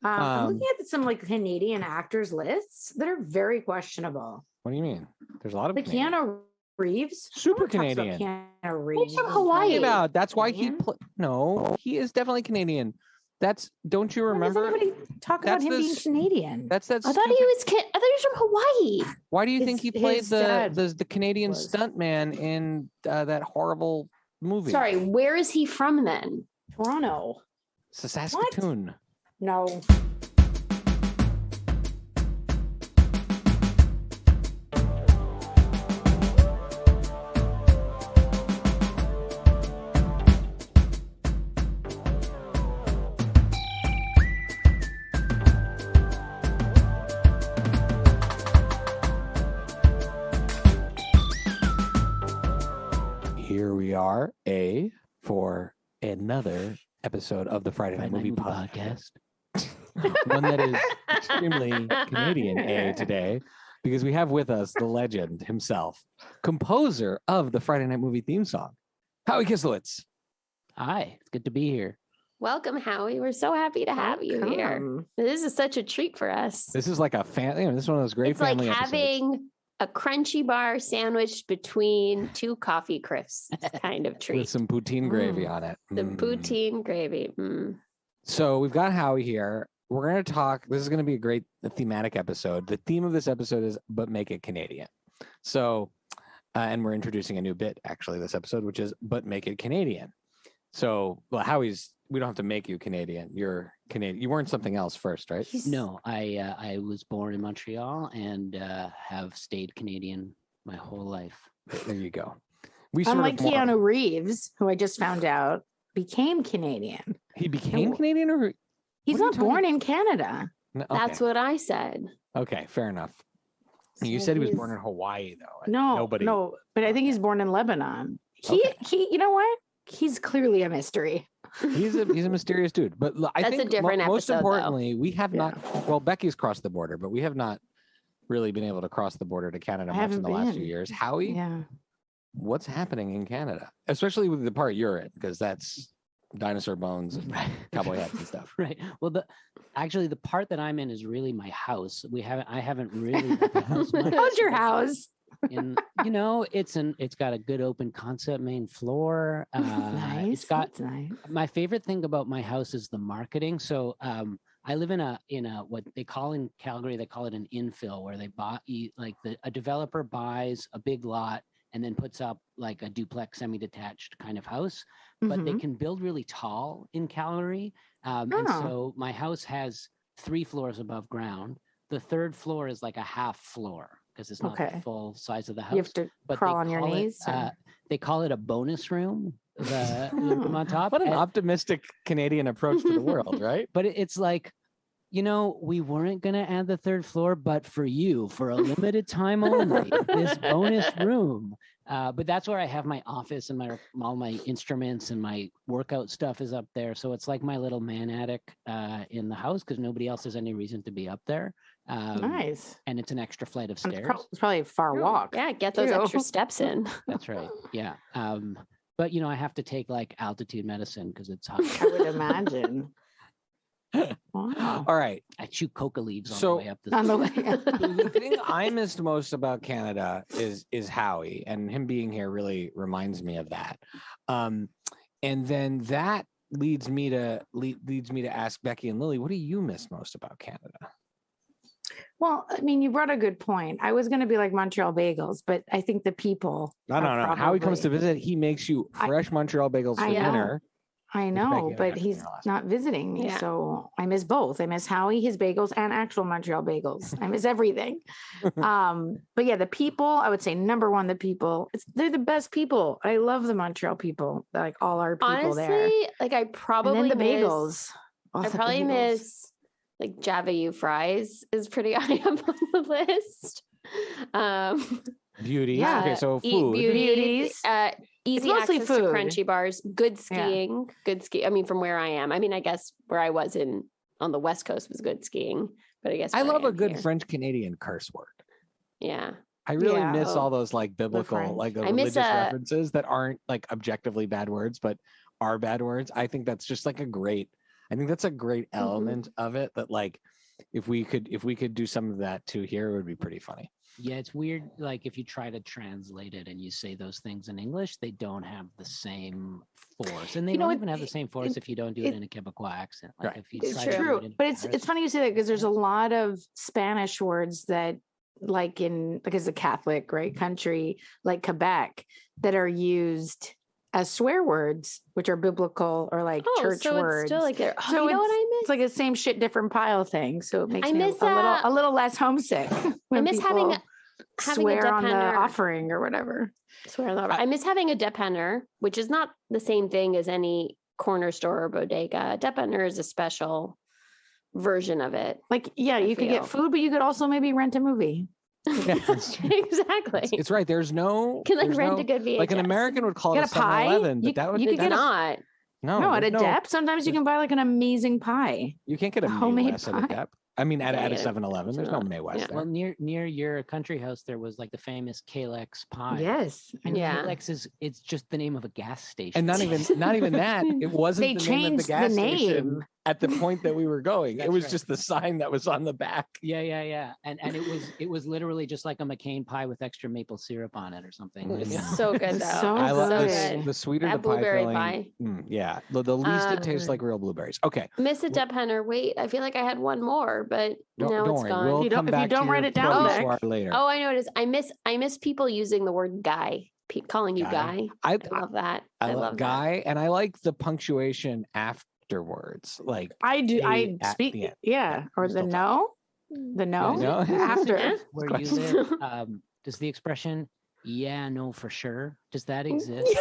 I'm looking at some like Canadian actors lists that are very questionable. What do you mean? There's a lot of like Keanu Reeves, super no one talks Canadian. about Keanu Reeves. He's from Hawaii. About that's why no, he is definitely Canadian. Don't you remember? Why does anybody talk about him being Canadian? I thought he was from Hawaii. Why do you think he played the Canadian stuntman in that horrible movie? Sorry, where is he from then? Toronto. It's a Saskatoon. What? No. Here we are, for another episode of the Friday Night Movie Podcast. One that is extremely Canadian, today, because we have with us the legend himself, composer of the Friday Night Movie theme song, Howie Kislowitz. Hi, it's good to be here. Welcome, Howie. We're so happy to have you here. This is such a treat for us. This is like this is one of those great family episodes. It's like episodes. having a crunchy bar sandwiched between two coffee crisps kind of treat. With some poutine gravy on it. The poutine gravy. So we've got Howie here. We're going to talk. This is going to be a great thematic episode. The theme of this episode is But Make It Canadian. So, and we're introducing a new bit actually this episode, which is But Make It Canadian. So, well, Howie's, we don't have to make you Canadian. You're Canadian. You weren't something else first, right? No, I was born in Montreal and have stayed Canadian my whole life. There you go. Unlike Keanu Reeves, who I just found out became Canadian. He became Canadian, or he's not born in Canada. No, okay. That's what I said. Okay, fair enough. You said he was born in Hawaii, though. No, but I think he's born in Lebanon. He, you know what? He's clearly a mystery. He's a mysterious dude. But I think a different most episode, importantly, we have not. Well, Becky's crossed the border, but we have not really been able to cross the border to Canada much in the last few years. Howie, what's happening in Canada, especially with the part you're in, because that's dinosaur bones and cowboy hats and stuff. Right. Well, the part that I'm in is really my house. I haven't really left the house much. How's your house? And it's got a good open concept main floor. Nice. It's got nice. My favorite thing about my house is the marketing. So I live in a what they call in Calgary, they call it an infill, where they buy a developer buys a big lot and then puts up like a duplex semi-detached kind of house, but they can build really tall in Calgary. And so my house has 3 floors above ground. The 3rd floor is like a half floor, because it's not the full size of the house. You have to crawl on your knees. They call it a bonus room. The room on top. What an optimistic Canadian approach to the world, right? But it's like, we weren't going to add the 3rd floor, but for you, for a limited time only, this bonus room. But that's where I have my office and all my instruments and my workout stuff is up there. So it's like my little man attic in the house, because nobody else has any reason to be up there. Nice. And it's an extra flight of stairs. It's probably a far walk. Yeah, get those extra steps in. That's right. Yeah. But I have to take like altitude medicine because it's hot. I would imagine. Wow. All right. I chew coca leaves on the way up. On the way. The thing I missed most about Canada is Howie, and him being here really reminds me of that. And then that leads me to ask Becky and Lily, what do you miss most about Canada? Well, I mean, you brought a good point. I was going to be like Montreal bagels, but I think the people. No. Howie comes to visit. He makes you fresh Montreal bagels for dinner. I know, but he's not visiting me. Yeah. So I miss both. I miss Howie, his bagels, and actual Montreal bagels. I miss everything. But yeah, the people, I would say number one, the people, they're the best people. I love the Montreal people, like all our people there. Honestly, like I probably and then the bagels. I probably miss like Java U fries is pretty high up on the list. Beauties. Yeah. Okay, so food. Beauties. Easy access food. To crunchy bars. Good skiing. Yeah. Good ski. I mean, from where I am. I mean, I guess where I was on the West Coast was good skiing. But I guess I love a good French Canadian curse word. Yeah. I really miss all those like biblical, like the religious references that aren't like objectively bad words, but are bad words. I think that's just like a great I think that's a great element of it. That like, if we could do some of that too here, it would be pretty funny. Yeah, it's weird. Like if you try to translate it and you say those things in English, they don't have the same force, and they don't even have the same force if you don't do it in a Quebecois accent. Like if you It's try true, to do it but it's funny you say that because there's a lot of Spanish words that, like because a Catholic country like Quebec, that are used as swear words, which are biblical or like church words. It's still like there. So you know what I miss? It's like a same shit, different pile thing. So it makes I me miss, a little less homesick. I miss having a swear on the depender. offering or whatever. Swear on the offering. I miss having a depender, which is not the same thing as any corner store or bodega. A depender is a special version of it. Like, yeah, you could get food, but you could also maybe rent a movie. Exactly. It's right. There's no. Can like rent a good VHS. Like an American would call it a pie. 7-Eleven, but that would you could get not. No, at a Dep, sometimes you can buy like an amazing pie. You can't get a homemade West at a Dep. I mean, at a 7-Eleven, there's no May West there. Well, near your country house, there was like the famous Kalex pie. Yes, and Kalex it's just the name of a gas station, and not even that. It wasn't. They the changed name of the gas name station at the point that we were going. It was just the sign that was on the back. Yeah, and it was literally just like a McCain pie with extra maple syrup on it or something. So good though. So I love good. the sweeter that the pie blueberry filling. pie. Yeah, the least it tastes like real blueberries. Okay, Miss a depender. Wait, I feel like I had one more, but now don't it's worry. gone. We'll come back if you don't to write your it down, repertoire later. Oh, I know it is. I miss people using the word guy, calling you guy. I love that. I love guy, and I like the punctuation afterwards. Like I do. I speak. Or the no. The no after. Where you live, does the expression "yeah, no, for sure" does that exist?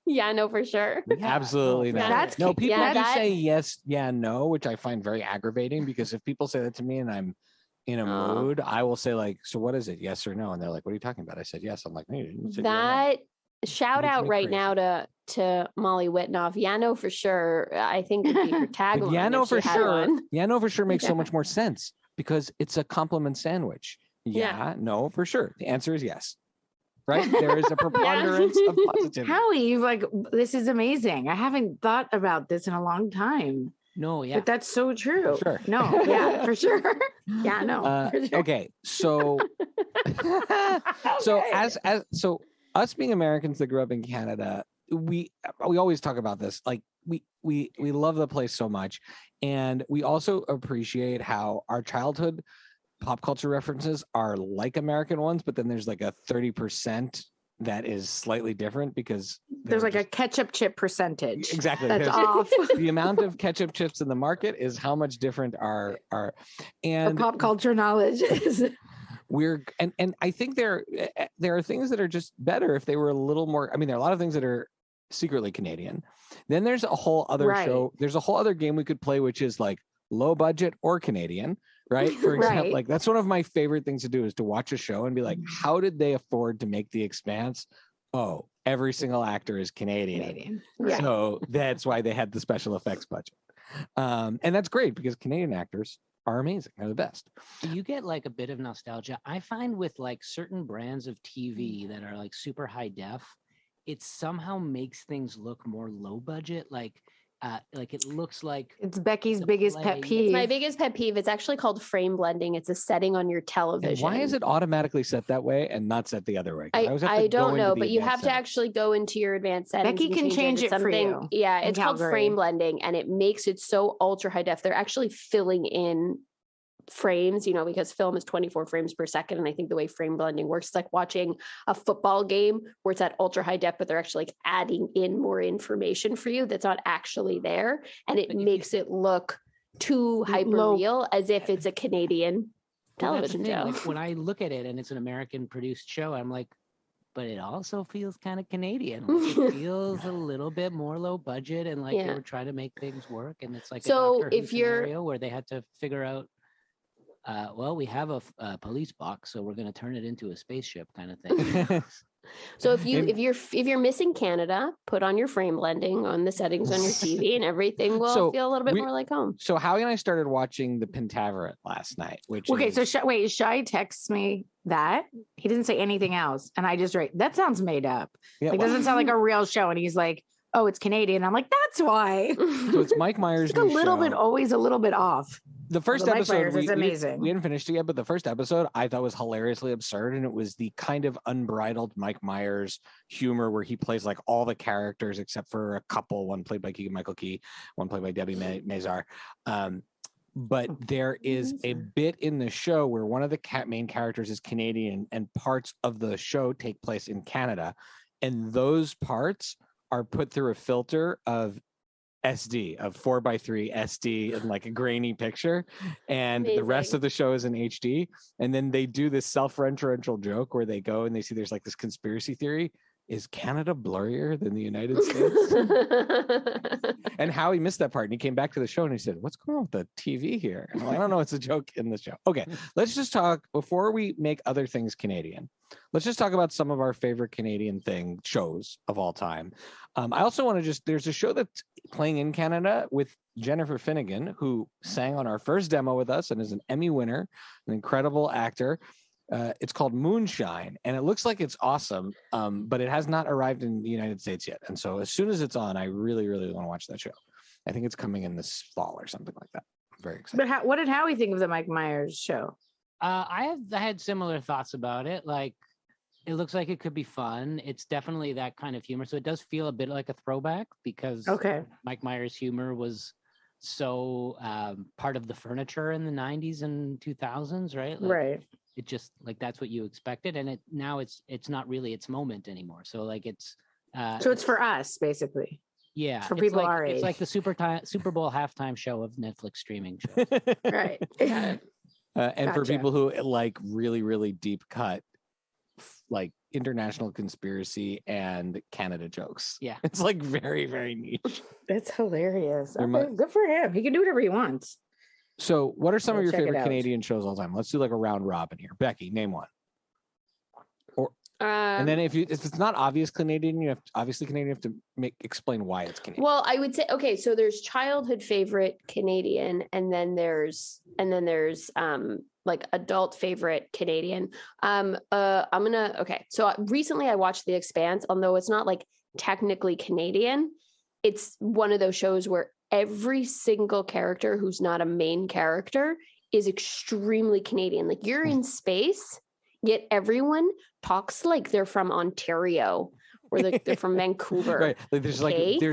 Yeah, no, for sure. Absolutely not. That's no, people do say yes, yeah, no, which I find very aggravating because if people say that to me and I'm in a mood, I will say like, so what is it? Yes or no? And they're like, what are you talking about? I said yes. I'm like, no, you didn't say that. Shout out right now to Molly Whitnoff. Yeah, no, for sure. I think it'd be her tagline. Yeah, no, for sure. Yeah, no, for sure makes so much more sense because it's a compliment sandwich. Yeah, no, for sure. The answer is yes. Right? There is a preponderance of positivity. Howie, this is amazing. I haven't thought about this in a long time. No, yeah. But that's so true. Sure. No, yeah, for sure. Yeah, no. For sure. Okay. So so us being Americans that grew up in Canada, we always talk about this. Like we love the place so much. And we also appreciate how our childhood pop culture references are like American ones, but then there's like a 30% that is slightly different because there's like a ketchup chip percentage. Exactly. That's off. The amount of ketchup chips in the market is how much different our and pop culture knowledge is. And I think there are things that are just better if they were a little more. I mean, there are a lot of things that are secretly Canadian. Then there's a whole other show. There's a whole other game we could play, which is like low budget or Canadian. Right. For example, like that's one of my favorite things to do is to watch a show and be like, how did they afford to make The Expanse? Oh, every single actor is Canadian. Yeah. So that's why they had the special effects budget. And that's great because Canadian actors are amazing. They're the best. You get like a bit of nostalgia. I find with like certain brands of TV that are like super high def, it somehow makes things look more low budget. Like it looks like it's Becky's biggest pet peeve. It's my biggest pet peeve. It's actually called frame blending. It's a setting on your television. And why is it automatically set that way and not set the other way? I don't know, but you have to actually go into your advanced settings. Becky can change it for you. Yeah, it's called frame blending, and it makes it so ultra high def. They're actually filling in frames, because film is 24 frames per second. And I think the way frame blending works is like watching a football game where it's at ultra high def, but they're actually like adding in more information for you that's not actually there. And it makes it look too hyper real as if it's a Canadian television show. Like when I look at it and it's an American produced show, I'm like, but it also feels kind of Canadian. Like it feels a little bit more low budget and like they were trying to make things work. And it's like a Doctor Who scenario where they had to figure out, we have a police box, so we're going to turn it into a spaceship kind of thing. So if you're missing Canada, put on your frame blending on the settings on your TV, and everything will feel a little bit more like home. So Howie and I started watching The Pentaverate last night. So Shai texts me that he didn't say anything else, and I just write that sounds made up. Yeah, doesn't sound like a real show, and he's like, oh, it's Canadian. I'm like, that's why. So it's Mike Myers' It's like a new little show. bit, always a little bit off. The first Mike episode, Myers is amazing. we hadn't finished it yet, but the first episode I thought was hilariously absurd, and it was the kind of unbridled Mike Myers humor where he plays like all the characters except for a couple, one played by Keegan-Michael Key, one played by Debbie Mazar. But there is a bit in the show where one of the main characters is Canadian, and parts of the show take place in Canada, and those parts are put through a filter of SD, of 4:3 SD, and like a grainy picture, and the rest of the show is in HD. And then they do this self-referential joke where they go and they see there's like this conspiracy theory: is Canada blurrier than the United States? And Howie missed that part, and he came back to the show and he said, "What's going on with the TV here?" And I'm like, I don't know, it's a joke in the show. Okay, let's just talk before we make other things Canadian. Let's just talk about some of our favorite Canadian shows of all time. I also want to there's a show that's playing in Canada with Jennifer Finnegan, who sang on our first demo with us and is an Emmy winner, an incredible actor. It's called Moonshine, and it looks like it's awesome, but it has not arrived in the United States yet. And so as soon as it's on, I really, really want to watch that show. I think it's coming in this fall or something like that. I'm very excited. But what did Howie think of the Mike Myers show? I had similar thoughts about it. Like, it looks like it could be fun. It's definitely that kind of humor. So it does feel a bit like a throwback because Mike Myers' humor was so part of the furniture in the 90s and 2000s, right? Like, right. It just like that's what you expected, and now it's not really its moment anymore. So like it's so it's for us basically. Yeah, for people our age. It's like the Super Bowl halftime show of Netflix streaming shows. Right. Yeah. And for people who like really, really deep cut, like international conspiracy and Canada jokes. Yeah. It's like very, very niche. That's hilarious. Okay, good for him. He can do whatever he wants. So what are some of your favorite Canadian shows all the time? Let's do like a round robin here. Becky, name one. And then if it's not obvious Canadian, you have to explain why it's Canadian. Well, I would say, okay, so there's childhood favorite Canadian, and then there's like adult favorite Canadian. So recently I watched The Expanse, although it's not like technically Canadian. It's one of those shows where every single character who's not a main character is extremely Canadian. Like, you're in space, yet everyone talks like they're from Ontario or like they're from Vancouver. Right. Like there's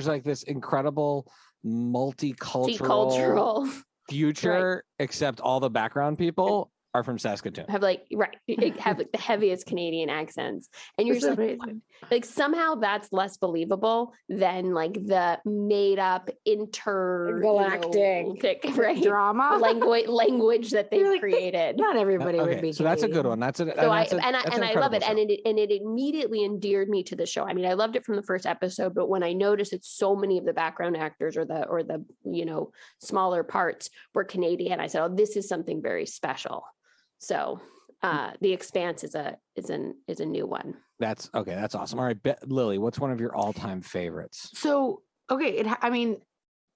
like this incredible multicultural future, except all the background people are from Saskatoon. Have like the heaviest Canadian accents. And you're just like somehow that's less believable than like the made up intergalactic drama language that they've created. Not everybody would be. So that's a good one. I love it. And it immediately endeared me to the show. I mean, I loved it from the first episode, but when I noticed that so many of the background actors or the smaller parts were Canadian, I said, oh, this is something very special. So The Expanse is a new one. That's okay. That's awesome. All right, Lily, what's one of your all-time favorites? So, okay.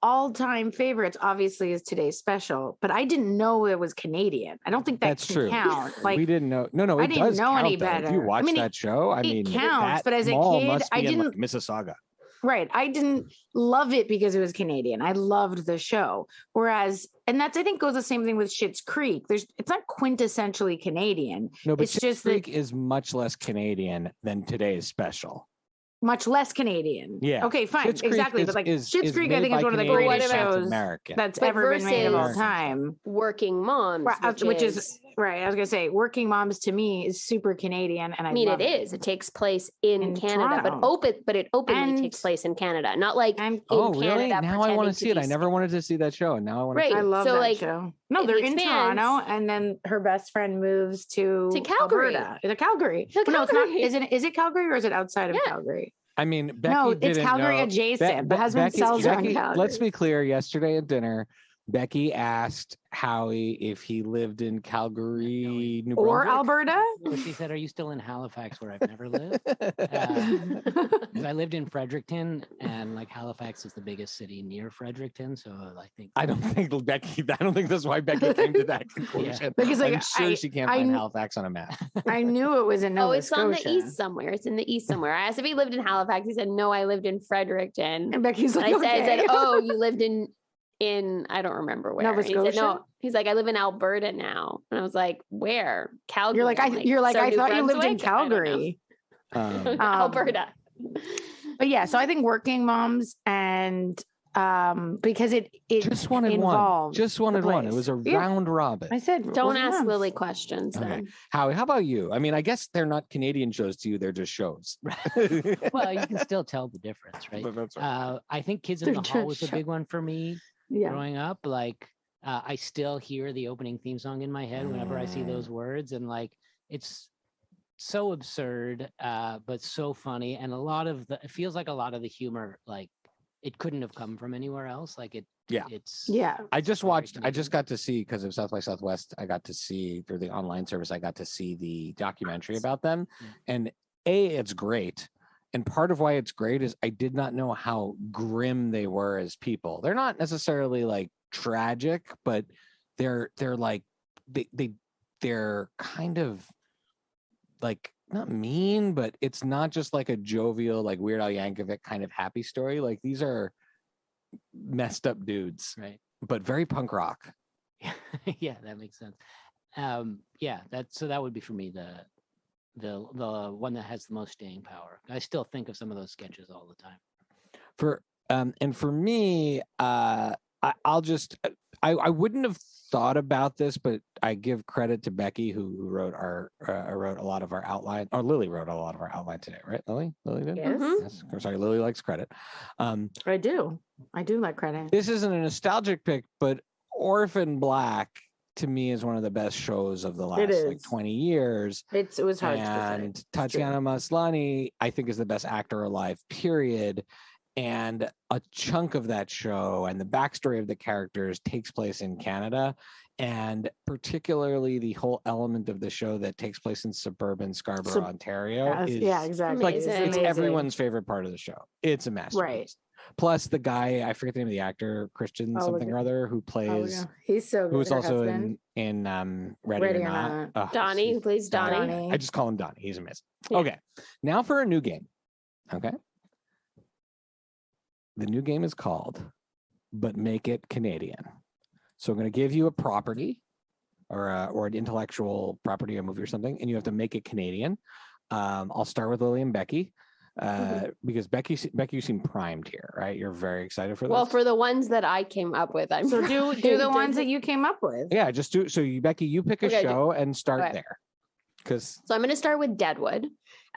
All-time favorites obviously is Today's Special, but I didn't know it was Canadian. I don't think that's true. Count. Like, we didn't know. No, I didn't know any better. If you watch that show, it counts. But as a kid, I didn't. Mississauga. Right. I didn't love it because it was Canadian. I loved the show. Whereas, and that's, I think, goes the same thing with Schitt's Creek. It's not quintessentially Canadian. No, but Schitt's Creek is much less Canadian than Today's Special. Much less Canadian. Yeah. Okay, fine. Exactly. But like Schitt's Creek, I think is one of the greatest shows that's ever been made of all time. Working Moms, which is right. I was gonna say Working Moms to me is super Canadian, and I mean it is. It takes place in Canada, Toronto. but it openly takes place in Canada, not like in really? Canada. Now I want to see it. I never wanted to see that show, and now I want to. Right. I love that show. No, they're in Toronto, and then her best friend moves to Calgary. Alberta. Calgary. No, it's not. Is it Calgary or is it outside of Calgary? I mean, Becky it's Calgary adjacent. The husband sells her on Calgary. Let's be clear. Yesterday at dinner, Becky asked Howie if he lived in Calgary, New Or Brunswick. Alberta. Well, she said, "Are you still in Halifax, where I've never lived?" 'Cause I lived in Fredericton, and like Halifax is the biggest city near Fredericton, so I think I don't think that's why Becky came to that conclusion. Because, like, I'm sure she can't find Halifax on a map. I knew it was in Nova it's Scotia. on the east somewhere. It's in the east somewhere. I asked if he lived in Halifax. He said, no, I lived in Fredericton. And Becky's like, And I said, okay. oh, you lived in I don't remember where. Nova And he said, Scotia? no. He's like, I live in Alberta now. And I was like, where? Calgary. You're like, I'm I New thought you lived in Brunswick? I don't know. Calgary. Alberta. But yeah, so I think working moms and because it just wanted one. Just wanted one. It was a round robin. I said, don't ask Lily questions. Okay. Then. Howie, how about you? I mean, I guess they're not Canadian shows to you; they're just shows. Well, you can still tell the difference, right? That's right. I think Kids in the Hall was a big one for me growing up. Like, I still hear the opening theme song in my head whenever I see those words, and like, it's so absurd, but so funny, and it feels like a lot of the humor, like, it couldn't have come from anywhere else. Like I just got to see, because of South by Southwest, I got to see through the online service, I got to see the documentary about them. And it's great. And part of why it's great is I did not know how grim they were as people. They're not necessarily like tragic, but they're like, they're kind of like, not mean, but it's not just like a jovial, like Weird Al Yankovic kind of happy story. Like, these are messed up dudes, right? But very punk rock. Yeah, that makes sense. That would be for me the one that has the most staying power. I still think of some of those sketches all the time. And for me, I wouldn't have thought about this, but I give credit to Becky, who wrote a lot of our outline, or Lily wrote a lot of our outline today, right? Lily did. Yes. Yes. I'm sorry, Lily likes credit. I do like credit. This isn't a nostalgic pick, but Orphan Black to me is one of the best shows of the last like 20 years. It was hard. And Tatiana Maslany, I think, is the best actor alive, period. And a chunk of that show and the backstory of the characters takes place in Canada, and particularly the whole element of the show that takes place in suburban Scarborough, Ontario. Exactly. Like, it's everyone's favorite part of the show. It's a masterpiece. Right. Plus, the guy, I forget the name of the actor, Christian something or other, who plays. He's so good. Who's also in Ready or Not. Oh, Donnie, who plays Donnie. I just call him Donnie. He's amazing. Yeah. Okay, now for a new game. Okay. The new game is called But Make It Canadian. So I'm going to give you a property or an intellectual property, a movie or something, and you have to make it Canadian. I'll start with Lily and Becky, because Becky, you seem primed here, right? You're very excited for this. Well, for the ones that I came up with, I'm so do the ones that you came up with. Yeah, just do. So Becky, you pick a show and start there. So I'm going to start with Deadwood.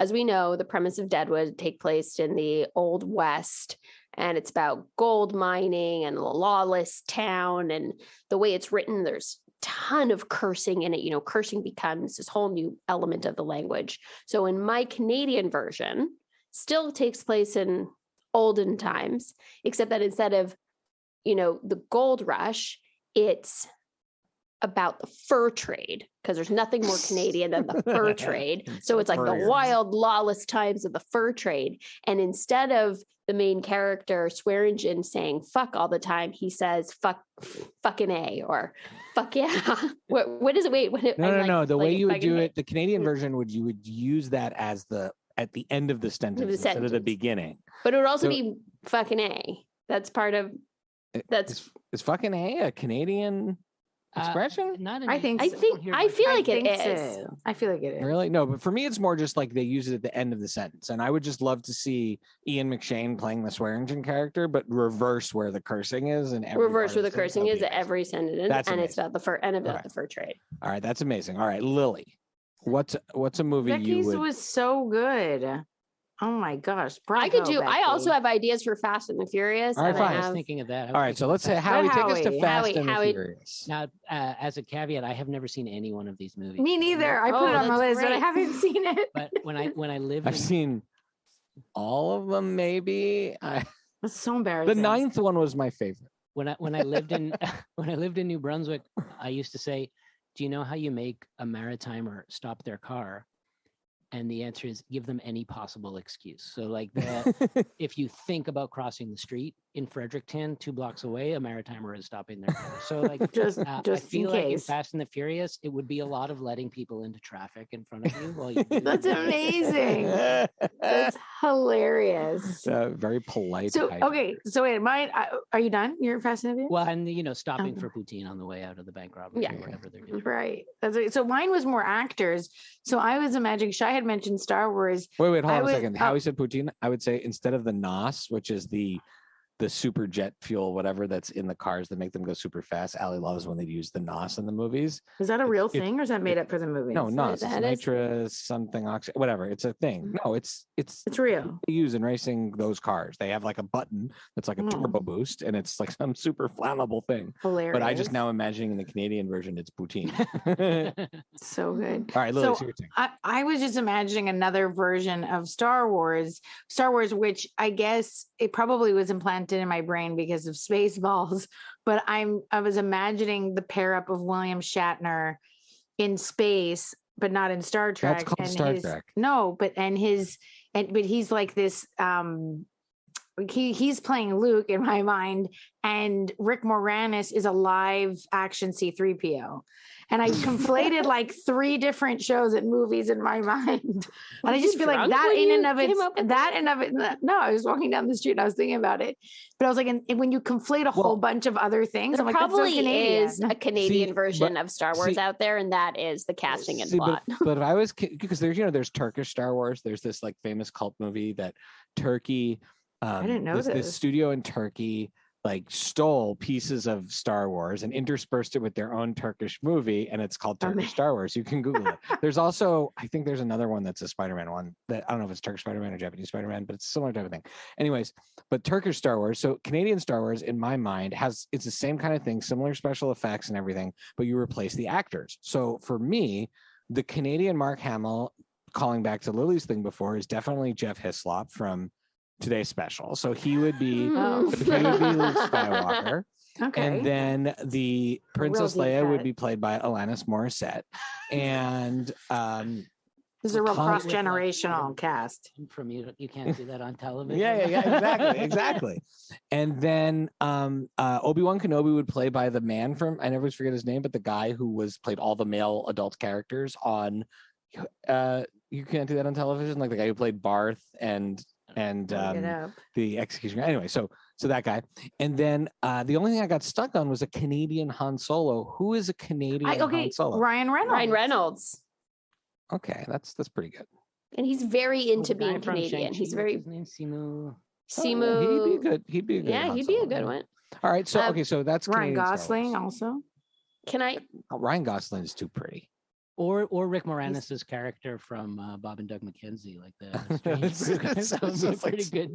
As we know, the premise of Deadwood take place in the Old West, and it's about gold mining and a lawless town. And the way it's written, there's a ton of cursing in it. You know, cursing becomes this whole new element of the language. So in my Canadian version, still takes place in olden times, except that instead of, the gold rush, it's about the fur trade, because there's nothing more Canadian than the fur trade. So it's like the wild, lawless times of the fur trade. And instead of the main character Swearingen saying fuck all the time, he says fucking A, or fuck yeah. What is it? Wait, no. The way you would do it, the Canadian version you would use that as at the end of the sentence instead of the beginning. But it would also be fucking A. That's part of is fucking A Canadian expression? I feel like it is. I feel like it is. Really? No, but for me, it's more just like they use it at the end of the sentence. And I would just love to see Ian McShane playing the Swearingen character, but reverse where the cursing is. And reverse where the cursing is at every sentence. That's and amazing. it's about the fur and about the fur trade. All right. That's amazing. All right. Lily, what's a movie Becky's was so good. Oh my gosh. Bravo, I also have ideas for Fast and the Furious. All right, fine. I was thinking of that. All right, so let's say Howie, take us to Fast and the Furious. Now, as a caveat, I have never seen any one of these movies. Me neither. I put it on my list, but I haven't seen it. But when I lived, I've seen all of them. Maybe That's so embarrassing. The 9th one was my favorite. when I lived in when I lived in New Brunswick, I used to say, "Do you know how you make a Maritimer stop their car?" And the answer is give them any possible excuse. So like if you think about crossing the street in Fredericton, 2 blocks away, a Maritimer is stopping their car. So like just I feel like in Fast and the Furious, it would be a lot of letting people into traffic in front of you while you do That's amazing. That's hilarious. Very polite. So okay, so wait, are you done? You're Fast and the Furious? Well, and stopping for poutine on the way out of the bank robbery or whatever they're doing. Right. That's right. So mine was more actors. So I was imagining Shai had mentioned Star Wars. Wait, hold on a second. How he said poutine? I would say instead of the NOS, which is the super jet fuel, whatever that's in the cars that make them go super fast. Allie loves when they use the NOS in the movies. Is that a real thing, or is that made up for the movies? No, NOS, it's nitrous something oxide, whatever. It's a thing. No, it's real. They use in racing those cars. They have like a button that's like a turbo boost, and it's like some super flammable thing. Hilarious. But I just now imagining in the Canadian version, it's poutine. So good. All right, Lily, so I was just imagining another version of Star Wars, which I guess it probably was implanted in my brain because of Spaceballs, but I was imagining the pair up of William Shatner in space, but not in Star Trek. That's called Star Trek. No, but he's like this. He's playing Luke in my mind, and Rick Moranis is a live action C-3PO. And I conflated like 3 different shows and movies in my mind. And I just feel like that in and of it. No, I was walking down the street and I was thinking about it. But I was like, and when you conflate a whole bunch of other things, there I'm like, probably that's so Canadian. is a Canadian version of Star Wars out there, and that is the casting and plot. But if I was, because there's Turkish Star Wars. There's this like famous cult movie that Turkey. I didn't know this studio in Turkey like stole pieces of Star Wars and interspersed it with their own Turkish movie, and it's called Turkish Star Wars. You can Google it. There's also, I think there's another one that's a Spider-Man one that I don't know if it's Turkish Spider-Man or Japanese Spider-Man, but it's a similar type of thing. Anyways, but Turkish Star Wars, so Canadian Star Wars in my mind it's the same kind of thing, similar special effects and everything, but you replace the actors. So for me, the Canadian Mark Hamill, calling back to Lily's thing before, is definitely Jeff Hislop from Today's Special. So he would be Luke Skywalker. Okay. And then the Princess Leia would be played by Alanis Morissette. And this is a real cross-generational cast. From you can't do that on television. Yeah, exactly. And then Obi-Wan Kenobi would play by the man from, I never forget his name, but the guy who played all the male adult characters on you can't do that on television, like the guy who played Barth and the execution. Anyway, so that guy. And then the only thing I got stuck on was a Canadian Han Solo. Who is a Canadian Han Solo? Ryan Reynolds. Okay, that's pretty good. And he's very into being Canadian. He's very Simu. He'd be a good. Yeah, he'd be a good one. All right, so that's Ryan Canadian Gosling also. Ryan Gosling is too pretty. Or Rick Moranis' character from Bob and Doug McKenzie, like the pretty good.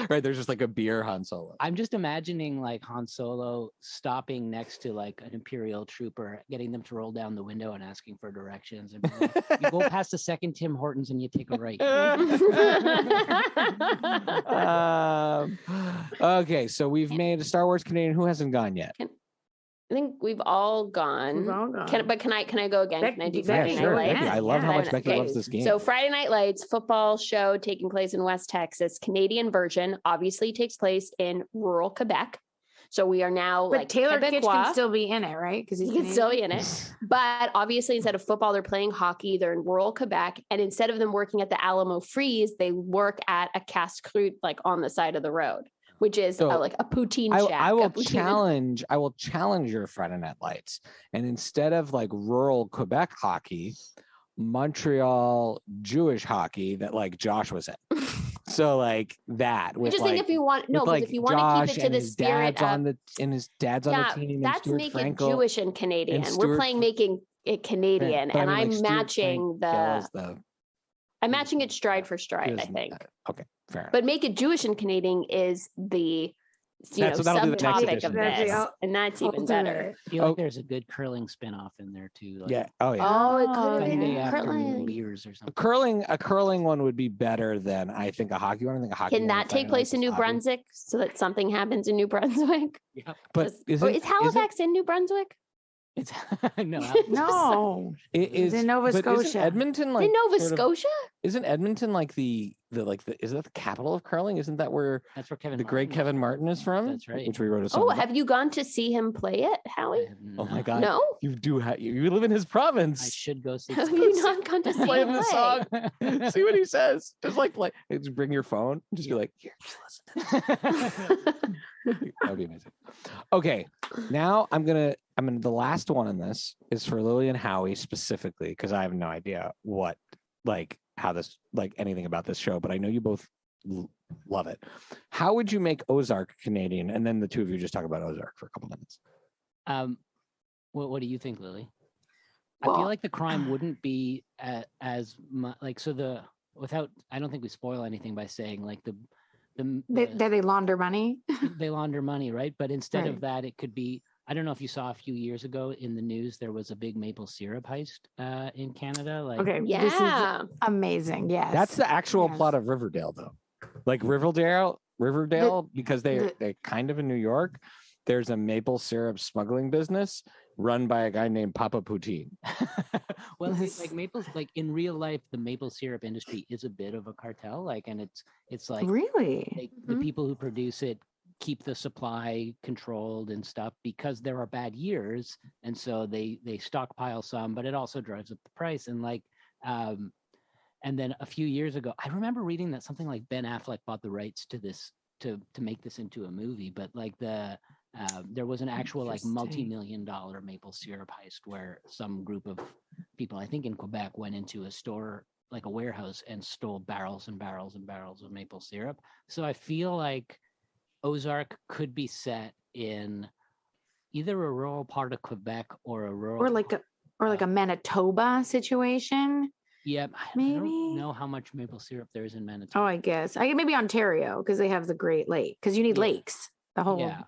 Right, there's just like a beer Han Solo. I'm just imagining like Han Solo stopping next to like an Imperial trooper, getting them to roll down the window and asking for directions. And like, you go past the second Tim Hortons and you take a right. Okay, so we've made a Star Wars Canadian. Who hasn't gone yet? I think we've all gone. Can I go again? Can I do Friday Night Lights? I love how much Becky loves this game. So Friday Night Lights, football show taking place in West Texas. Canadian version obviously takes place in rural Quebec. So we are now but Taylor Kitsch can still be in it, right? Because he can still be in it. But obviously, instead of football, they're playing hockey. They're in rural Quebec, and instead of them working at the Alamo Freeze, they work at a casse-croûte like on the side of the road, which is like a poutine shack. I will challenge your Friday Night Lights, and instead of like rural Quebec hockey, Montreal Jewish hockey that like Josh was in. So like that. I just think if you want to keep it to the spirit of his dad's on the team. That's making it Jewish and Canadian. We're playing making it Canadian, and I'm matching I'm matching it stride for stride. I think. Okay, fair enough. But make it Jewish and Canadian is the that'll be the next subtopic edition. of That's this, the and that's even better. I feel like there's a good curling spinoff in there too. Like Yeah. Oh yeah. Oh, it could have Sunday been afternoon curling. beers or something. A curling one would be better than I think a hockey one. I think a hockey Can one that is take place in New hockey. Brunswick so that something happens in New Brunswick? Yeah. But Is Halifax in New Brunswick? It's no. No, Is in Nova but isn't Scotia. Edmonton Is like it Nova sort of- Scotia? Isn't Edmonton like the is that the capital of curling? Isn't that where That's where Kevin the great Martin Kevin Martin is from? That's right. Which we wrote a song. Oh, about. have you gone to see him play it, Howie? Oh my God! No? You do have you live in his I province. should go see. Have you not gone to see Play him him the play? song. See what he says. Just like play. Just bring your phone. Just be like, here, just listen to this. That'd be amazing. Okay, now I'm gonna. The last one in this is for Lily and Howie specifically because I have no idea what how this anything about this show, but I know you both love it. How would you make Ozark Canadian? And then the two of you just talk about Ozark for a couple minutes. What do you think, Lily? I Well, feel like the crime wouldn't be as much without. I don't think we spoil anything by saying like They launder money. they launder money, right? But instead Right. of that, it could be. I don't know if you saw a few years ago in the news, there was a big maple syrup heist in Canada. Like, Okay, this Yeah. is amazing. Yes, That's the actual Yes. plot of Riverdale, though. Like Riverdale, because they're kind of in New York. There's a maple syrup smuggling business run by a guy named Papa Poutine. well, it's like maples, like in real life, the maple syrup industry is a bit of a cartel. Like, and it's like really. the people who produce it keep the supply controlled and stuff because there are bad years, and so they stockpile some, but it also drives up the price. And and then a few years ago, I remember reading that something like Ben Affleck bought the rights to this to make this into a movie, but like there was an actual like Interesting. multi-million-dollar maple syrup heist where some group of people, I think in Quebec, went into a store, like a warehouse, and stole barrels and barrels and barrels of maple syrup. So I feel like Ozark could be set in either a rural part of Quebec or a rural Or like a Manitoba situation. Yeah, I Maybe. don't know how much maple syrup there is in Manitoba. Oh, I guess maybe Ontario because they have the Great Lake. Because you need Yeah. lakes. The whole Yeah.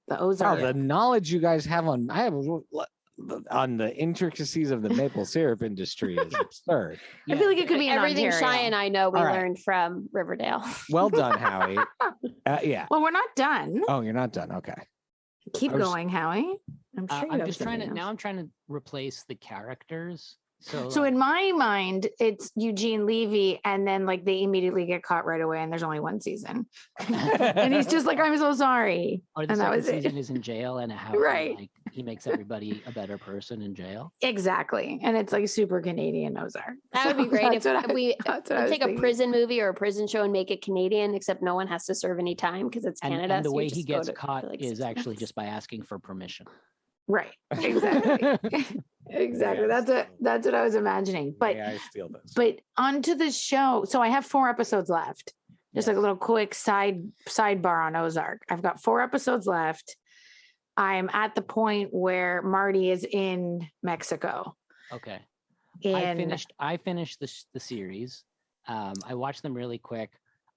the Oh, Ozark. the knowledge you guys have on the intricacies of the maple syrup industry is absurd. I feel like it could be in Everything Ontario. Shy and I know we All right. learned from Riverdale. Well done, Howie. Yeah. Well, we're not done. Oh, you're not done. Okay. Keep I was- going, Howie. I'm sure you I'm have just trying to something else. now. I'm trying to replace the characters. So, So in my mind, it's Eugene Levy, and then like they immediately get caught right away, and there's only one season, and he's just like, "I'm so sorry," or the and that second was it. season is in jail, and how Right. like he makes everybody a better person in jail. Exactly, and it's like super Canadian Ozark. That would be great if That's what we that's what I was take a thinking. prison movie or a prison show and make it Canadian, except no one has to serve any time because it's Canada. And the so you way just he go gets to- caught for, like, is 6 actually months. just by asking for permission. Right, exactly, exactly. That's what I was imagining. But May I steal this? but onto the show. So I have 4 episodes left. Just like a little quick sidebar on Ozark. I've got 4 episodes left. I'm at the point where Marty is in Mexico. Okay. And I finished the series. I watched them really quick.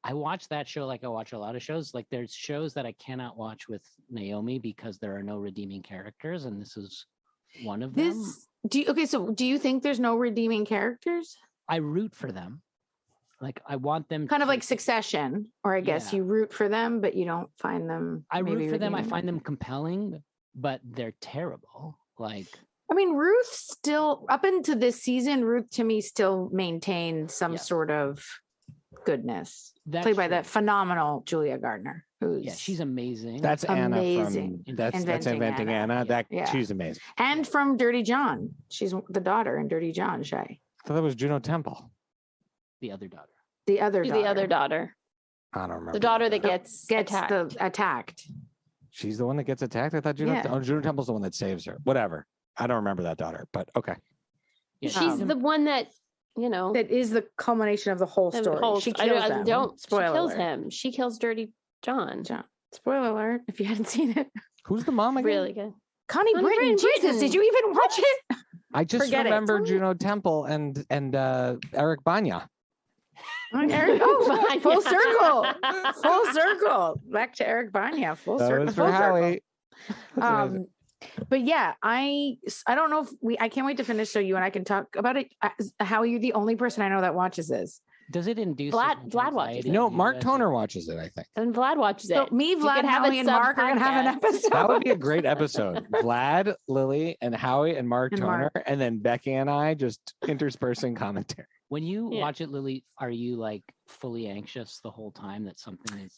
I watched that show like I watch a lot of shows. Like there's shows that I cannot watch with Naomi because there are no redeeming characters, and this is one of them. So do you think there's no redeeming characters? I root for them. Like I want them Kind of to- like Succession, or I guess Yeah. you root for them, but you don't find them. I root maybe for them. I redeeming. find them compelling, but they're terrible. Like I mean, Ruth still, up into this season, Ruth to me still maintained some Yeah. sort of goodness. that's Played by true. that phenomenal Julia Gardner, who's Yeah, she's amazing. That's Anna amazing. from that's Inventing Inventing Anna. Anna. That Yeah. she's amazing. and from Dirty John. She's the daughter in Dirty John, Shay. I thought that was Juno Temple. the other daughter. The other Who's daughter. the other daughter, I don't remember. the daughter that daughter. gets gets attacked. She's the one that gets attacked. I thought Juno. Yeah. Oh, Juno Temple's the one that saves her. Whatever. I don't remember that daughter, but okay. Yeah, She's the one that That is the culmination of the whole the story. whole- She I kills them. don't. She Spoiler kills alert. him. She kills Dirty John. John. Spoiler alert! If you hadn't seen it, Who's the mom again? Really good. Connie Connie Britton. Britton. Jesus, did you even watch it? I just Forget it. remember Juno Temple and Eric Banya. Eric, full circle. Full circle. Back to Eric Banya. Full That circle. was for Howie. But yeah, I don't know if I can't wait to finish so you and I can talk about it. How you're the only person I know that watches this. Does it induce Vlad watches it. No, Mark Toner watches it, I think. And Vlad watches it. So me, Vlad, Howie, and Mark are gonna have an episode. That would be a great episode. Vlad, Lily, and Howie and Mark Toner, and then Becky and I just interspersing commentary. When you watch it, Lily, are you like fully anxious the whole time that something is?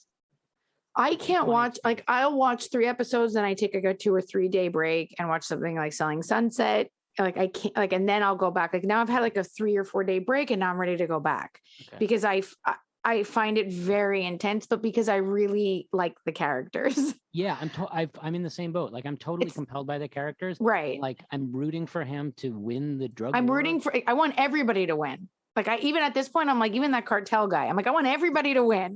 I can't watch, like, I'll watch 3 episodes and I take like a 2 or 3 day break and watch something like Selling Sunset. Like I can't, like, and then I'll go back. Like now I've had like a 3 or 4 day break and now I'm ready to go back because I find it very intense, but because I really like the characters. Yeah, I'm in the same boat. Like I'm totally compelled by the characters. Right. Like I'm rooting for him to win the drug. I'm war. rooting for, I want everybody to win. Like even at this point, I'm like, even that cartel guy, I'm like, I want everybody to win.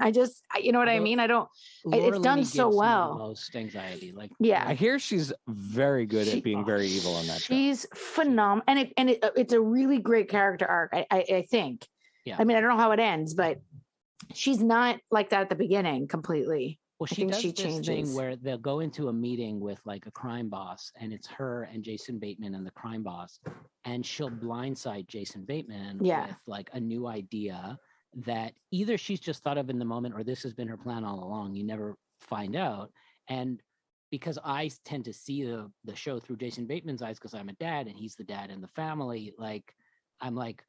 You know what I mean? It's done so well. Most anxiety. Like, yeah. I hear she's very good at being very evil on that show. She's phenomenal. And it's a really great character arc. I think. Yeah. I mean, I don't know how it ends, but she's not like that at the beginning completely. Well, she does this thing where they'll go into a meeting with like a crime boss, and it's her and Jason Bateman and the crime boss, and she'll blindside Jason Bateman with like a new idea that either she's just thought of in the moment or this has been her plan all along. You never find out. And because I tend to see the show through Jason Bateman's eyes because I'm a dad and he's the dad in the family, like I'm like,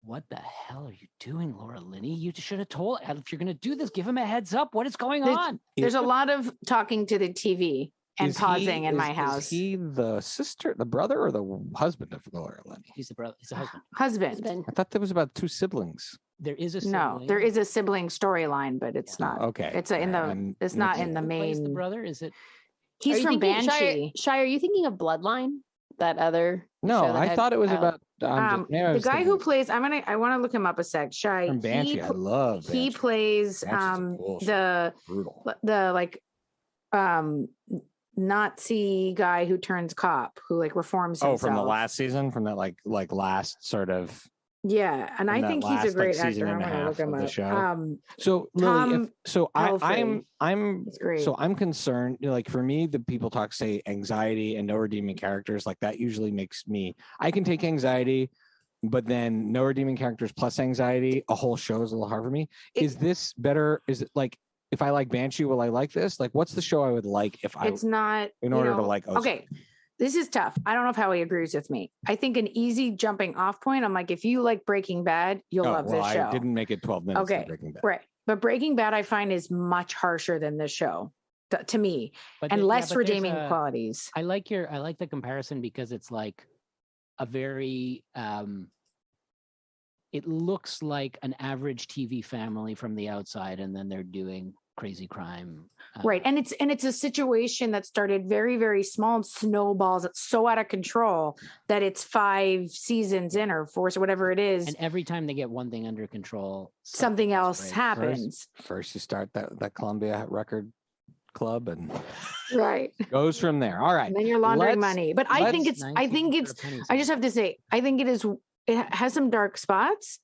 what the hell are you doing, Laura Linney? You should have told, if you're going to do this, give him a heads up. What is going on? There's a lot of talking to the TV and pausing in my house. Is he the sister, the brother, or the husband of Laura Linney? He's the brother. He's the husband. Husband. I thought there was about 2 siblings. There is a sibling. No, there is a sibling storyline, but it's not. Okay. It's not in the main. Plays the brother? Is it? He's from Banshee. Shy, are you thinking of Bloodline? That other? No, I thought it was about the guy who plays. I want to look him up a sec. Shy. From Banshee. I love Banshee. He plays the like Nazi guy who turns cop, who like reforms himself. Oh, from the last season, from that like last sort of. Yeah, and I think he's a great actor. I'm gonna look him up. So Lily, I'm concerned. Like for me, the people say anxiety and no redeeming characters. Like that usually makes me. I can take anxiety, but then no redeeming characters plus anxiety. A whole show is a little hard for me. Is this better? Is it like if I like Banshee, will I like this? Like, what's the show I would like if it's not in order to like? Ozark? Okay. This is tough. I don't know if Howie agrees with me. I think an easy jumping off point. I'm like, if you like Breaking Bad, you'll love this show. I didn't make it 12 minutes. Okay, Breaking Bad. Right. But Breaking Bad, I find, is much harsher than this show to me, and less redeeming qualities. I like the comparison because it's like a very. It looks like an average TV family from the outside, and then they're doing crazy crime. Right. And it's a situation that started very, very small and snowballs. It's so out of control that it's 5 seasons in or 4, so whatever it is. And every time they get one thing under control, something else happens. First you start that Columbia record club and right goes from there. All right. And then you're laundering money. But I just have to say, I think it has some dark spots.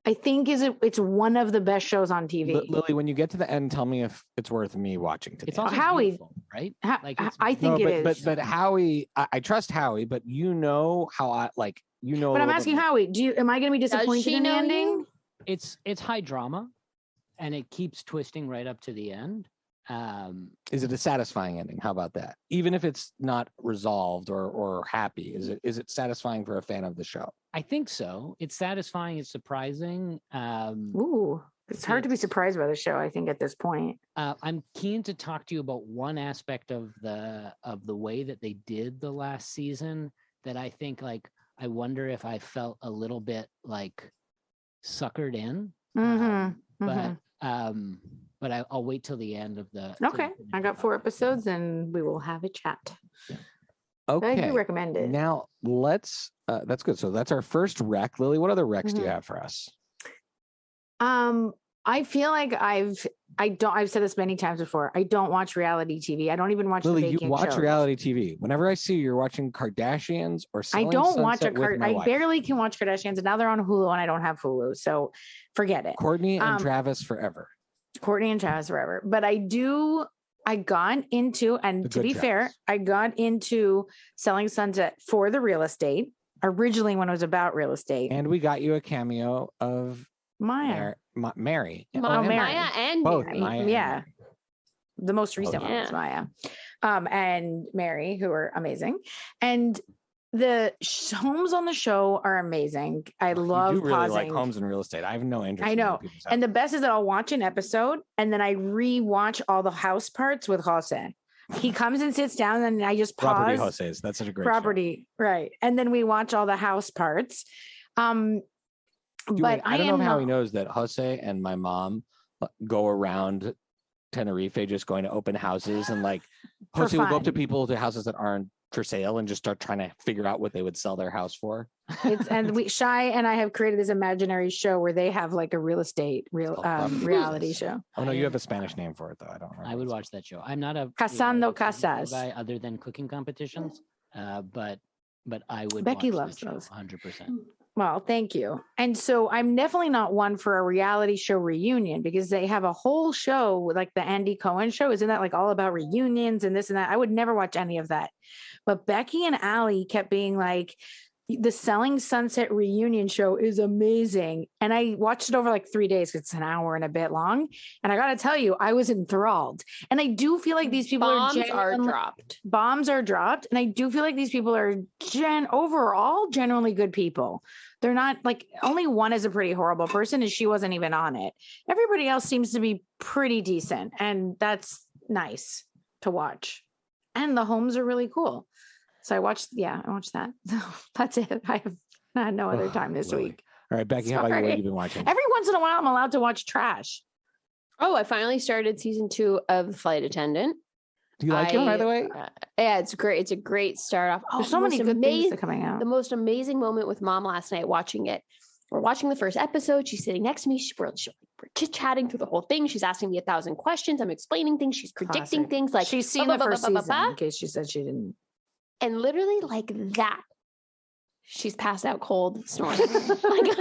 I think it's one of the best shows on TV. Lily, when you get to the end, tell me if it's worth me watching today. It's also Howie, right? I think it is. But Howie, I trust Howie, but how I like, But I'm asking Howie, am I going to be disappointed in the ending? It's high drama, and it keeps twisting right up to the end. Is it a satisfying ending? How about that? Even if it's not resolved or happy, is it satisfying for a fan of the show? I think so. It's satisfying. It's surprising. It's hard to be surprised by the show, I think, at this point. I'm keen to talk to you about one aspect of the way that they did the last season that I think, like, I wonder if I felt a little bit like suckered in. But I'll wait till the end of the. Okay, I got 4 episodes, and we will have a chat. Okay, I do recommend it. Now let's. That's good. So that's our first rec. Lily, what other recs do you have for us? I feel like I've said this many times before. I don't watch reality TV. I don't even watch Lily, the you baking watch shows. reality TV. Whenever I see you're watching Kardashians or I don't watch I wife. barely can watch Kardashians, and now they're on Hulu, and I don't have Hulu, so forget it. Courtney and Travis forever. Courtney and Travis forever. But I got into, and to be fair, I got into Selling Sunset for the real estate originally when it was about real estate. And we got you a cameo of Maya. Mary. Maya and both Mary. Maya and Mary. The most recent one was Maya. And Mary, who are amazing. And the homes on the show are amazing. I love you do really pausing. like homes and real estate. I have no interest. I know. And the best is that I'll watch an episode and then I re-watch all the house parts with Jose. He comes and sits down and I just pause. Property Jose's. That's such a great property, show. Right? And then we watch all the house parts. But I don't know how he knows that Jose and my mom go around Tenerife just going to open houses and like Jose will go up to people to houses that aren't for sale and just start trying to figure out what they would sell their house for. Shy and I have created this imaginary show where they have like a real estate reality show. Oh no, you have a Spanish name for it though. I don't know. I would watch that show. I'm not a Casando Casas guy other than cooking competitions. But I would Becky watch loves that show those 100%. Well, thank you. And so I'm definitely not one for a reality show reunion because they have a whole show like the Andy Cohen show. Isn't that like all about reunions and this and that? I would never watch any of that. But Becky and Allie kept being like, the Selling Sunset reunion show is amazing. And I watched it over like 3 days because it's an hour and a bit long. And I got to tell you, I was enthralled. And I do feel like these people Bombs are dropped. Bombs are dropped. And I do feel like these people are overall generally good people. They're not like, only one is a pretty horrible person and she wasn't even on it. Everybody else seems to be pretty decent. And that's nice to watch. And the homes are really cool. So I watched that. That's it. I have had no other time this week. All right, Becky, how about you? What have you been watching? Every once in a while, I'm allowed to watch trash. Oh, I finally started season 2 of The Flight Attendant. Do you like it, by the way? Yeah, it's great. It's a great start off. There's so many good things that are coming out. The most amazing moment with Mom last night watching it. We're watching the first episode. She's sitting next to me. We're chit-chatting through the whole thing. She's asking me 1,000 questions. I'm explaining things. She's predicting things. Like she's seen the first season in case she said she didn't. And literally like that, she's passed out cold, snoring. Like,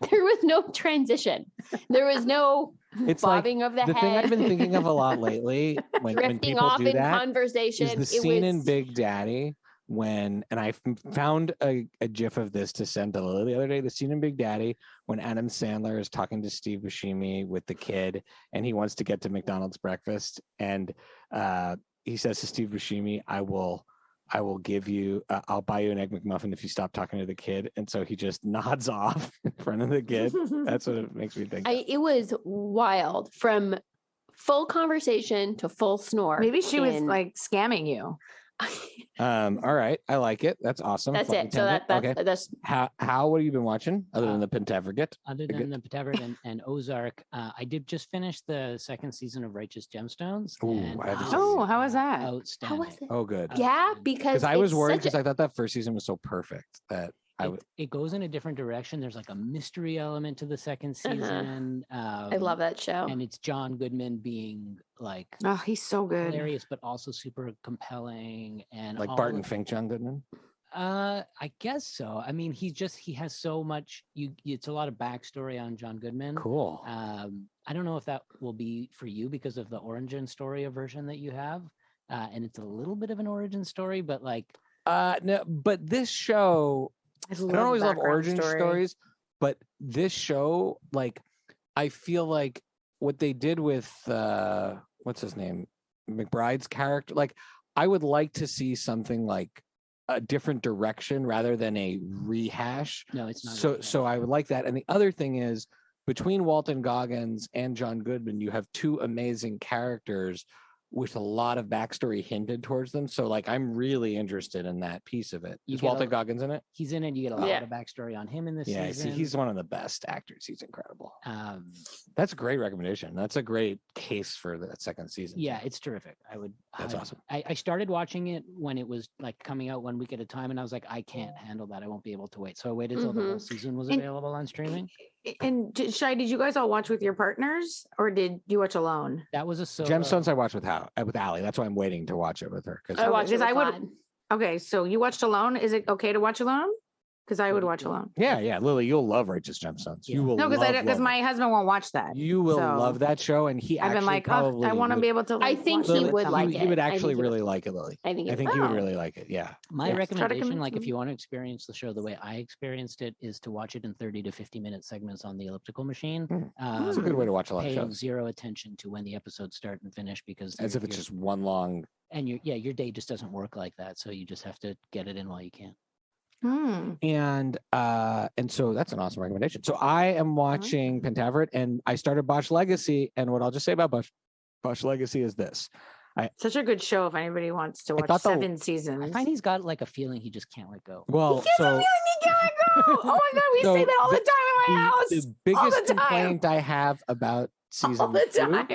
there was no transition. There was no bobbing of the head. The thing I've been thinking of a lot lately when drifting people off do in that conversation. is the scene in Big Daddy and I found a GIF of this to send to Lily the other day. The scene in Big Daddy when Adam Sandler is talking to Steve Buscemi with the kid and he wants to get to McDonald's breakfast and he says to Steve Buscemi, I will give you, I'll buy you an Egg McMuffin if you stop talking to the kid. And so he just nods off in front of the kid. That's what it makes me think. It was wild from full conversation to full snore. Maybe she was like scamming you. All right. I like it. That's awesome. That's it. So that's how, what have you been watching other than the Pentaveret? Other than the Pentaveret and Ozark, I did just finish the second season of Righteous Gemstones. How was that? Outstanding. How was it? Oh, good. Yeah, because I was worried because I thought that first season was so perfect that it goes in a different direction. There's like a mystery element to the second season. I love that show. And it's John Goodman being like, oh, he's so good, hilarious, but also super compelling. And like Barton Fink, John Goodman. I guess so. I mean, he has so much. It's a lot of backstory on John Goodman. Cool. I don't know if that will be for you because of the origin story version that you have, and it's a little bit of an origin story, but like, no, but this show. I don't always love origin stories, but this show, like, I feel like what they did with what's his name, McBride's character, like, I would like to see something like a different direction rather than a rehash. No, it's not. So I would like that. And the other thing is, between Walton Goggins and John Goodman, you have two amazing characters with a lot of backstory hinted towards them. So like, I'm really interested in that piece of it. Is Walton Goggins in it? He's in it. You get a lot of backstory on him in this season. Yeah, he's one of the best actors. He's incredible. That's a great recommendation. That's a great case for that second season. Yeah, it's terrific. That's awesome. I started watching it when it was like coming out 1 week at a time, and I was like, I can't handle that. I won't be able to wait. So I waited until the whole season was available on streaming. And Shai, did you guys all watch with your partners or did you watch alone? That was a solo. Gemstones I watched with Allie. That's why I'm waiting to watch it with her. I watched it with would. Vlad. Okay, so you watched alone. Is it okay to watch alone? Because I would watch alone. Yeah, Lily, you'll love Righteous Gemstones. Yeah. You will. No, because my husband won't watch that. You will so love that show, and I've been like, probably I want to be able to. I think watch he it. would like He would it. I actually think he really would. like it, Lily. I think he would really like it. Yeah. My Yes. recommendation, like if you want to experience the show the way I experienced it, is to watch it in 30 to 50-minute segments on the elliptical machine. That's a good way to watch a lot of Paying shows. zero attention to when the episodes start and finish because As if it's just one long. and your day just doesn't work like that. So you just have to get it in while you can. And so that's an awesome recommendation. So I am watching Pentaveret, and I started Bosch Legacy. And what I'll just say about Bosch Legacy is this: Such a good show if anybody wants to watch 7 seasons. I find he's got like a feeling he just can't let go. Well, he can't let go. Oh my god, we say that all the time in my house. The biggest complaint I have about season all the 2 time.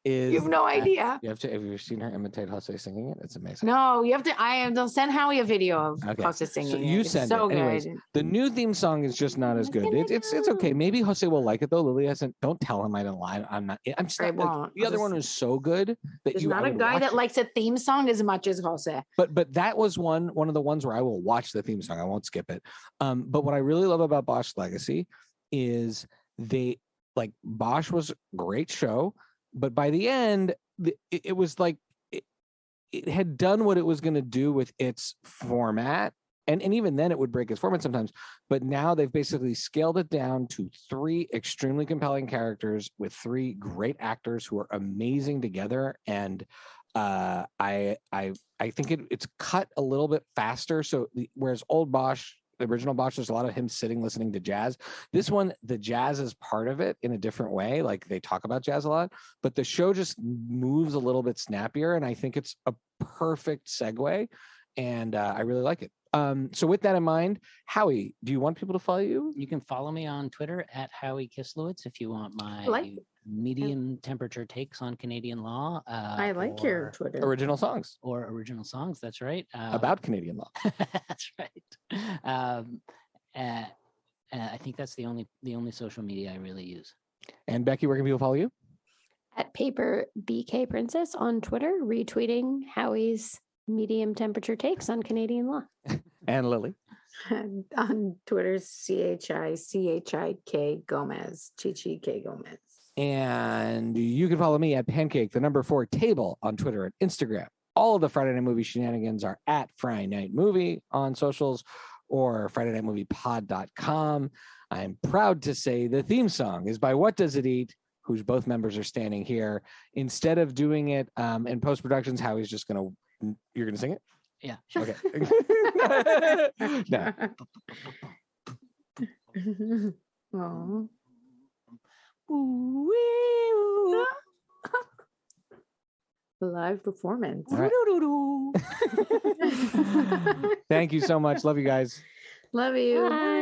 is You have no idea. have you seen her imitate Jose singing it? It's amazing. No, you have to. They'll send Howie a video of Jose singing. So you it's send so it. Anyways, good. the new theme song is just not as good. It's okay. Maybe Jose will like it though. Lily hasn't. Don't tell him I didn't lie. I'm just I not. won't. The other one was so good that There's not a guy that likes a theme song as much as Jose. But that was one of the ones where I will watch the theme song. I won't skip it. But what I really love about Bosch Legacy is Bosch was a great show, but by the end it was like it had done what it was going to do with its format. And even then it would break its format sometimes. But now they've basically scaled it down to 3 extremely compelling characters with 3 great actors who are amazing together. And I think it's cut a little bit faster. So whereas old Bosch, the original Bosch, there's a lot of him sitting listening to jazz. This one, the jazz is part of it in a different way. Like they talk about jazz a lot, but the show just moves a little bit snappier. And I think it's a perfect segue. And I really like it. So with that in mind, Howie, do you want people to follow you? You can follow me on Twitter at Howie Kislowitz if you want my medium temperature takes on Canadian law. I like your Twitter. Original songs. Or original songs, that's right. About Canadian law. That's right. I think that's the only social media I really use. And Becky, where can people follow you? At Paper BK Princess on Twitter, retweeting Howie's medium temperature takes on Canadian law. And Lily? On Twitter, CHIK Gomez, Chichi K Gomez. And you can follow me at Pancake, the number 4 table on Twitter and Instagram. All of the Friday Night Movie shenanigans are at Friday Night Movie on socials or FridayNightMoviePod.com. I'm proud to say the theme song is by What Does It Eat, whose both members are standing here. Instead of doing it in post-productions, Howie's just going to, you're going to sing it? Yeah. Okay. No. Live performance. Right. Thank you so much. Love you guys. Love you. Bye.